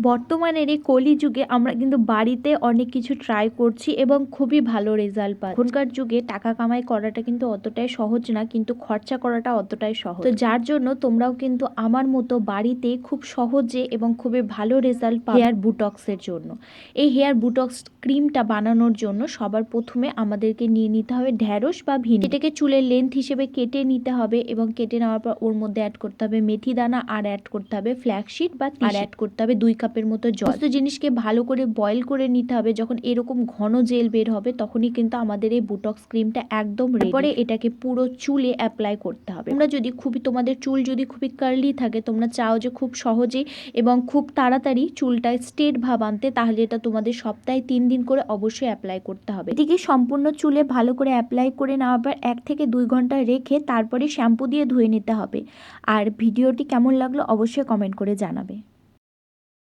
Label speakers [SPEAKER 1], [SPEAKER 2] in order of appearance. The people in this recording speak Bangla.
[SPEAKER 1] বর্তমানের এই কলিযুগে আমরা কিন্তু বাড়িতে অনেক কিছু ট্রাই করছি এবং খুবই ভালো রেজাল্ট পাই। এখনকার যুগে টাকা কামাই করাটা কিন্তু অতটাই সহজ না, কিন্তু খরচা করাটা অতটাই সহজ। তো যার জন্য তোমরাও কিন্তু আমার মতো বাড়িতে খুব সহজে এবং খুবই ভালো রেজাল্ট পাবে হেয়ার বুটক্সের জন্য। এই হেয়ার বুটক্স ক্রিমটা বানানোর জন্য সবার প্রথমে আমাদেরকে নিয়ে নিতে হবে ঢ্যাঁড়স বা ভিনেগার। এটাকে চুলের লেন্থ হিসেবে কেটে নিতে হবে এবং কেটে নেওয়ার পর ওর মধ্যে অ্যাড করতে হবে মেথি দানা, আর অ্যাড করতে হবে ফ্ল্যাক্সিড বা তিসি, আর অ্যাড করতে হবে 2 কাপের মতো জল। সমস্ত জিনিসকে ভালো করে বয়েল করে নিতে হবে। যখন এরকম ঘন জেল বের হবে তখনই কিন্তু আমাদের এই বুটক্স ক্রিমটা একদম রেডি। পরে এটাকে পুরো চুলে অ্যাপ্লাই করতে হবে। তোমরা যদি তোমাদের চুল যদি খুবই কার্লি থাকে, তোমরা চাও যে খুব সহজে এবং খুব তাড়াতাড়ি চুলটায় স্ট্রেট ভাব আনতে, তাহলে এটা তোমাদের সপ্তাহে 3 দিন করে অবশ্যই অ্যাপ্লাই করতে হবে। এটিকে সম্পূর্ণ চুলে ভালো করে অ্যাপ্লাই করে নেওয়ার পর 1 থেকে 2 ঘন্টা রেখে তারপরে শ্যাম্পু দিয়ে ধুয়ে নিতে হবে। আর ভিডিওটি কেমন লাগলো অবশ্যই কমেন্ট করে জানাবে।